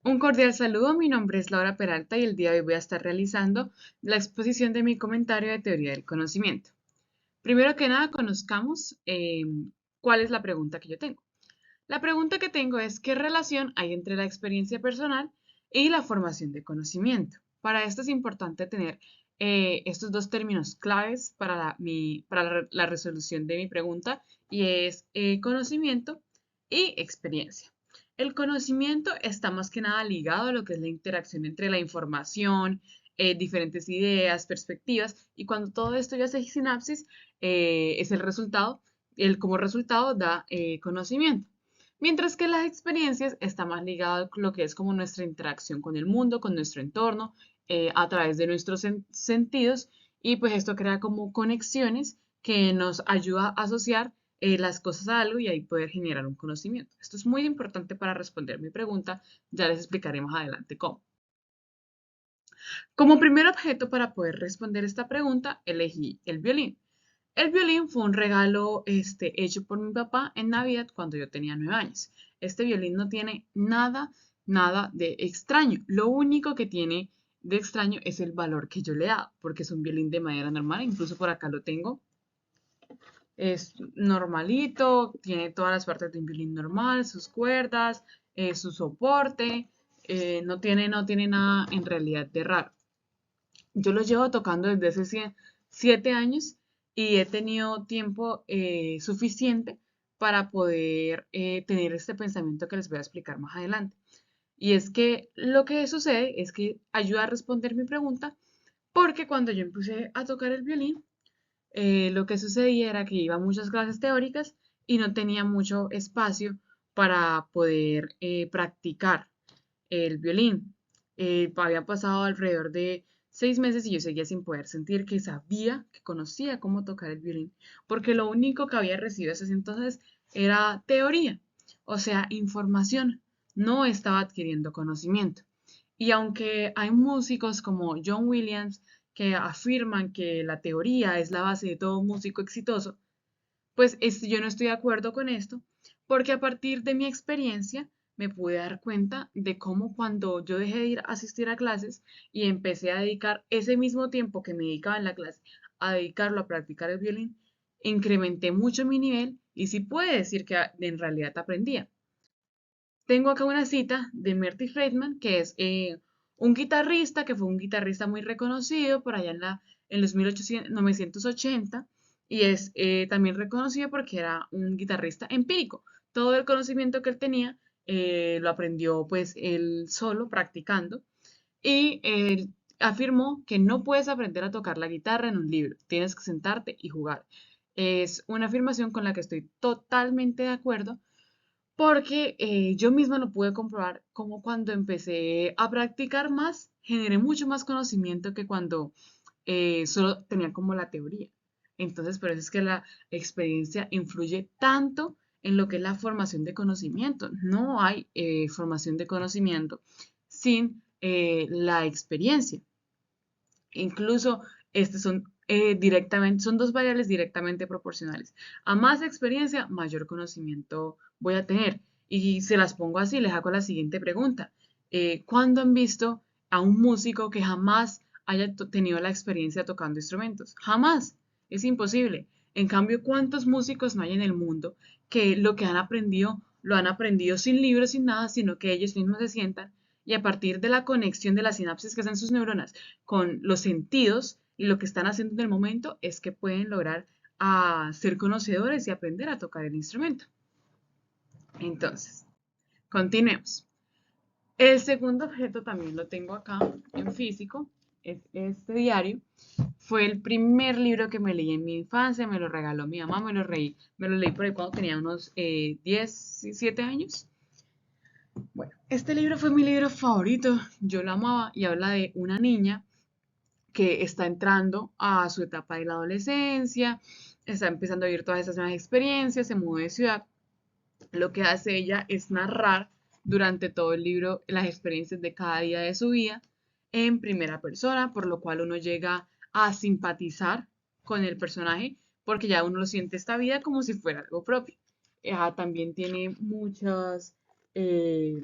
Un cordial saludo, mi nombre es Laura Peralta y el día de hoy voy a estar realizando la exposición de mi comentario de teoría del conocimiento. Primero que nada, conozcamos cuál es la pregunta que yo tengo. La pregunta que tengo es ¿qué relación hay entre la experiencia personal y la formación de conocimiento? Para esto es importante tener estos dos términos claves para la resolución de mi pregunta y es conocimiento y experiencia. El conocimiento está más que nada ligado a lo que es la interacción entre la información, diferentes ideas, perspectivas, y cuando todo esto ya se sinapsis, es el resultado, como resultado da conocimiento. Mientras que las experiencias está más ligado a lo que es como nuestra interacción con el mundo, con nuestro entorno, a través de nuestros sentidos, y pues esto crea como conexiones que nos ayuda a asociar las cosas a algo y ahí poder generar un conocimiento. Esto es muy importante para responder mi pregunta, ya les explicaré más adelante cómo. Como primer objeto para poder responder esta pregunta, elegí el violín. El violín fue un regalo hecho por mi papá en Navidad cuando yo tenía 9 años. Este violín no tiene nada de extraño. Lo único que tiene de extraño es el valor que yo le he dado, porque es un violín de madera normal, incluso por acá lo tengo. Es normalito, tiene todas las partes de un violín normal, sus cuerdas, su soporte, no tiene nada en realidad de raro. Yo lo llevo tocando desde hace 7 años y he tenido tiempo suficiente para poder tener este pensamiento que les voy a explicar más adelante. Y es que lo que sucede es que ayuda a responder mi pregunta porque cuando yo empecé a tocar el violín, lo que sucedía era que iba a muchas clases teóricas y no tenía mucho espacio para poder practicar el violín. Había pasado alrededor de 6 meses y yo seguía sin poder sentir que sabía, que conocía cómo tocar el violín, porque lo único que había recibido hasta ese entonces era teoría, o sea, información. No estaba adquiriendo conocimiento. Y aunque hay músicos como John Williams que afirman que la teoría es la base de todo músico exitoso, pues yo no estoy de acuerdo con esto, porque a partir de mi experiencia me pude dar cuenta de cómo cuando yo dejé de ir a asistir a clases y empecé a dedicar ese mismo tiempo que me dedicaba en la clase a dedicarlo a practicar el violín, incrementé mucho mi nivel y sí puede decir que en realidad aprendía. Tengo acá una cita de Marty Friedman, que es un guitarrista, que fue un guitarrista muy reconocido por allá en los 1980, y es también reconocido porque era un guitarrista empírico. Todo el conocimiento que él tenía lo aprendió pues él solo, practicando, y él afirmó que no puedes aprender a tocar la guitarra en un libro, tienes que sentarte y jugar. Es una afirmación con la que estoy totalmente de acuerdo porque yo misma lo pude comprobar como cuando empecé a practicar más, generé mucho más conocimiento que cuando solo tenía como la teoría. Entonces, por eso es que la experiencia influye tanto en lo que es la formación de conocimiento. No hay formación de conocimiento sin la experiencia. Incluso estas son dos variables directamente proporcionales. A más experiencia, mayor conocimiento voy a tener. Y se las pongo así, les hago la siguiente pregunta. ¿Cuándo han visto a un músico que jamás haya tenido la experiencia tocando instrumentos? Jamás. Es imposible. En cambio, ¿cuántos músicos no hay en el mundo que lo que han aprendido lo han aprendido sin libros, sin nada, sino que ellos mismos se sientan y a partir de la conexión de las sinapsis que hacen sus neuronas con los sentidos y lo que están haciendo en el momento es que pueden lograr ser conocedores y aprender a tocar el instrumento. Entonces, continuemos. El segundo objeto también lo tengo acá en físico, es este diario. Fue el primer libro que me leí en mi infancia, me lo regaló mi mamá, me lo leí por ahí cuando tenía unos 10, 7 años. Bueno, este libro fue mi libro favorito, yo lo amaba y habla de una niña que está entrando a su etapa de la adolescencia, está empezando a vivir todas esas nuevas experiencias, se mudó de ciudad. Lo que hace ella es narrar durante todo el libro las experiencias de cada día de su vida en primera persona, por lo cual uno llega a simpatizar con el personaje porque ya uno lo siente esta vida como si fuera algo propio. También tiene muchas eh,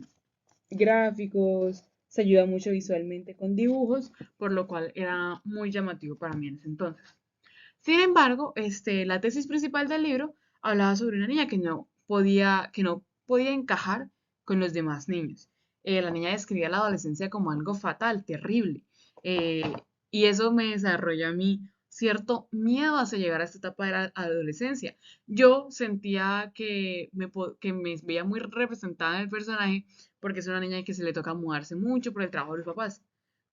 gráficos, se ayuda mucho visualmente con dibujos, por lo cual era muy llamativo para mí en ese entonces. Sin embargo, la tesis principal del libro hablaba sobre una niña que no podía encajar con los demás niños. La niña describía la adolescencia como algo fatal, terrible, eh, y eso me desarrolló a mí cierto miedo hacia llegar a esta etapa de la adolescencia. Yo sentía que me veía muy representada en el personaje porque es una niña que se le toca mudarse mucho por el trabajo de los papás,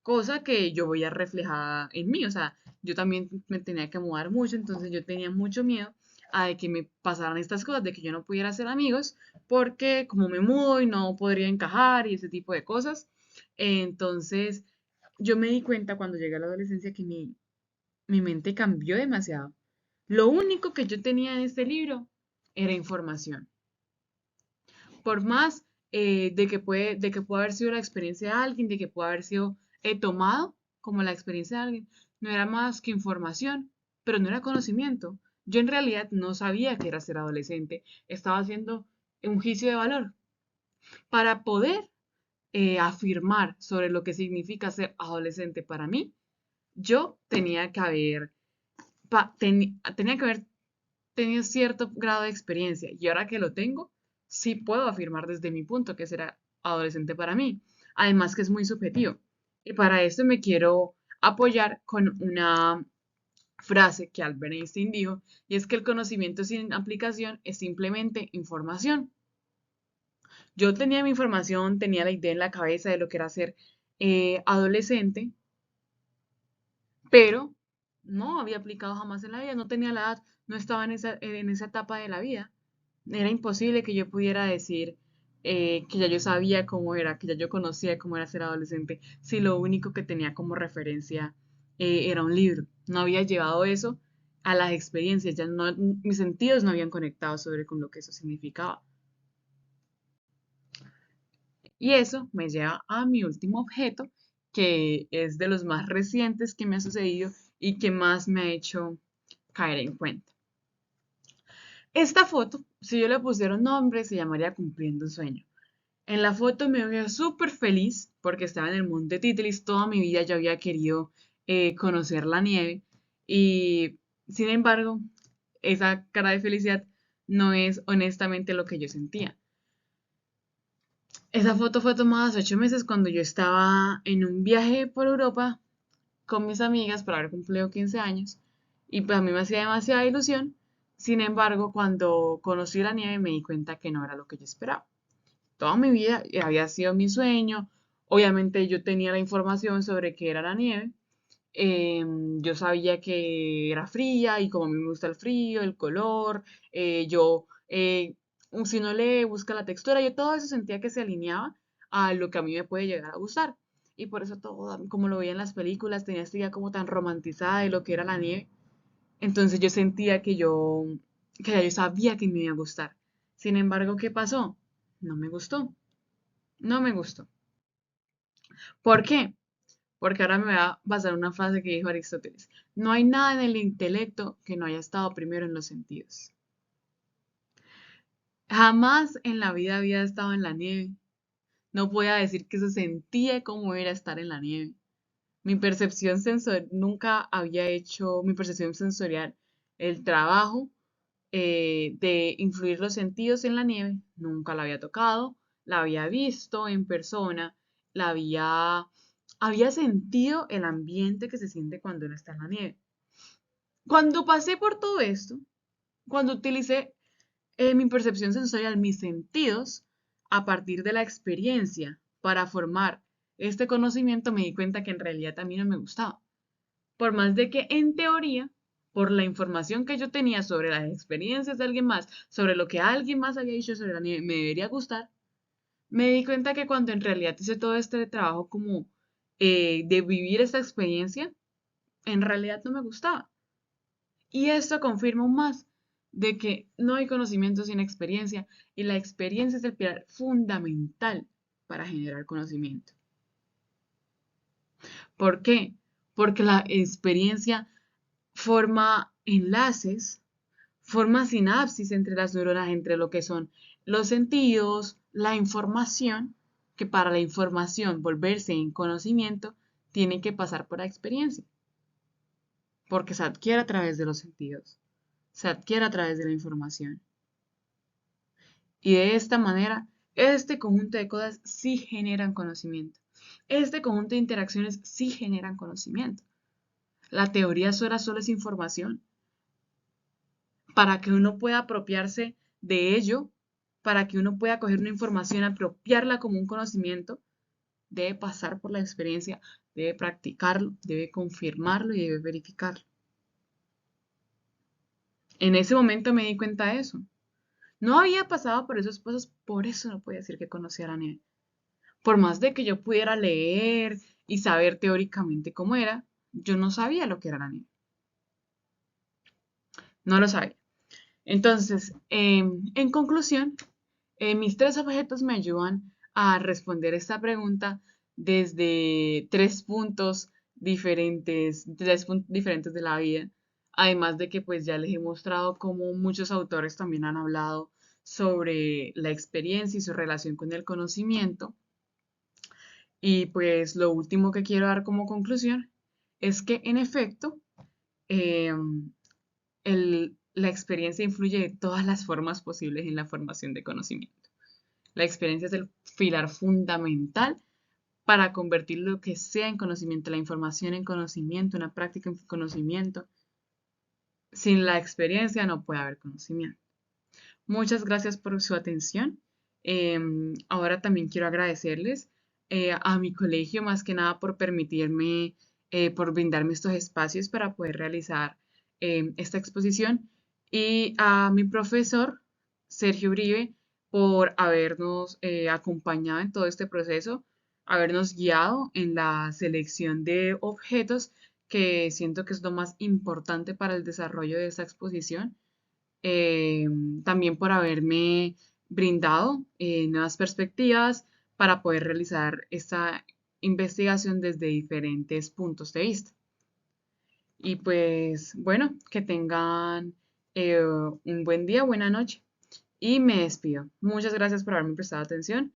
cosa que yo veía reflejada en mí, o sea, yo también me tenía que mudar mucho, entonces yo tenía mucho miedo a de que me pasaran estas cosas, de que yo no pudiera hacer amigos, porque como me mudo y no podría encajar y ese tipo de cosas. Entonces, yo me di cuenta cuando llegué a la adolescencia que mi mente cambió demasiado. Lo único que yo tenía en este libro era información. Por más de que puede haber sido la experiencia de alguien, de que puede haber sido tomado como la experiencia de alguien, no era más que información, pero no era conocimiento. Yo en realidad no sabía qué era ser adolescente, estaba haciendo un juicio de valor. Para poder afirmar sobre lo que significa ser adolescente para mí, yo tenía que haber tenido cierto grado de experiencia y ahora que lo tengo, sí puedo afirmar desde mi punto que será adolescente para mí. Además que es muy subjetivo. Y para esto me quiero apoyar con una frase que Albert Einstein dijo, y es que el conocimiento sin aplicación es simplemente información. Yo tenía mi información, tenía la idea en la cabeza de lo que era ser adolescente, pero no había aplicado jamás en la vida, no tenía la edad, no estaba en esa etapa de la vida. Era imposible que yo pudiera decir que ya yo sabía cómo era, que ya yo conocía cómo era ser adolescente, si lo único que tenía como referencia era un libro. No había llevado eso a las experiencias, ya no, mis sentidos no habían conectado sobre con lo que eso significaba. Y eso me lleva a mi último objeto, que es de los más recientes que me ha sucedido y que más me ha hecho caer en cuenta. Esta foto, si yo le pusiera un nombre, se llamaría Cumpliendo un sueño. En la foto me veo súper feliz porque estaba en el monte Titlis. Toda mi vida yo había querido conocer la nieve y sin embargo esa cara de felicidad no es honestamente lo que yo sentía. Esa foto fue tomada hace 8 meses cuando yo estaba en un viaje por Europa con mis amigas para haber cumplido 15 años y pues a mí me hacía demasiada ilusión. Sin embargo, cuando conocí la nieve me di cuenta que no era lo que yo esperaba. Toda mi vida había sido mi sueño. Obviamente yo tenía la información sobre qué era la nieve. Yo sabía que era fría y como a mí me gusta el frío, el color, yo, si uno le busca la textura, yo todo eso sentía que se alineaba a lo que a mí me puede llegar a gustar. Y por eso todo, como lo veía en las películas, tenía esta idea como tan romantizada de lo que era la nieve. Entonces yo sentía que ya yo sabía que me iba a gustar. Sin embargo, ¿qué pasó? No me gustó. No me gustó. ¿Por qué? Porque ahora me voy a basar en una frase que dijo Aristóteles. No hay nada en el intelecto que no haya estado primero en los sentidos. Jamás en la vida había estado en la nieve. No podía decir que se sentía como era estar en la nieve. Mi percepción sensorial, nunca había hecho mi percepción sensorial el trabajo de influir los sentidos en la nieve. Nunca la había tocado, la había visto en persona, había sentido el ambiente que se siente cuando uno está en la nieve. Cuando pasé por todo esto, cuando utilicé mi percepción sensorial, mis sentidos, a partir de la experiencia para formar este conocimiento, me di cuenta que en realidad a mí no me gustaba. Por más de que en teoría, por la información que yo tenía sobre las experiencias de alguien más, sobre lo que alguien más había dicho sobre la nieve, me debería gustar, me di cuenta que cuando en realidad hice todo este trabajo como de vivir esta experiencia, en realidad no me gustaba. Y esto confirma aún más de que no hay conocimiento sin experiencia y la experiencia es el pilar fundamental para generar conocimiento. ¿Por qué? Porque la experiencia forma enlaces, forma sinapsis entre las neuronas, entre lo que son los sentidos, la información que para la información volverse en conocimiento, tiene que pasar por la experiencia, porque se adquiere a través de los sentidos, se adquiere a través de la información. Y de esta manera, este conjunto de cosas sí generan conocimiento. Este conjunto de interacciones sí generan conocimiento. La teoría sola solo es información. Para que uno pueda apropiarse de ello, para que uno pueda coger una información, apropiarla como un conocimiento, debe pasar por la experiencia, debe practicarlo, debe confirmarlo y debe verificarlo. En ese momento me di cuenta de eso. No había pasado por esos pasos, por eso no podía decir que conocía la nieve. Por más de que yo pudiera leer y saber teóricamente cómo era, yo no sabía lo que era la nieve. No lo sabía. Entonces, en conclusión, mis tres objetos me ayudan a responder esta pregunta desde tres puntos diferentes de la vida. Además de que pues ya les he mostrado cómo muchos autores también han hablado sobre la experiencia y su relación con el conocimiento. Y pues lo último que quiero dar como conclusión es que en efecto eh, la experiencia influye de todas las formas posibles en la formación de conocimiento. La experiencia es el pilar fundamental para convertir lo que sea en conocimiento, la información en conocimiento, una práctica en conocimiento. Sin la experiencia no puede haber conocimiento. Muchas gracias por su atención. Ahora también quiero agradecerles a mi colegio, más que nada por permitirme, por brindarme estos espacios para poder realizar esta exposición. Y a mi profesor, Sergio Uribe, por habernos acompañado en todo este proceso, habernos guiado en la selección de objetos, que siento que es lo más importante para el desarrollo de esta exposición. eh, También por haberme brindado nuevas perspectivas para poder realizar esta investigación desde diferentes puntos de vista. Y pues bueno, que tengan un buen día, buena noche y me despido. Muchas gracias por haberme prestado atención.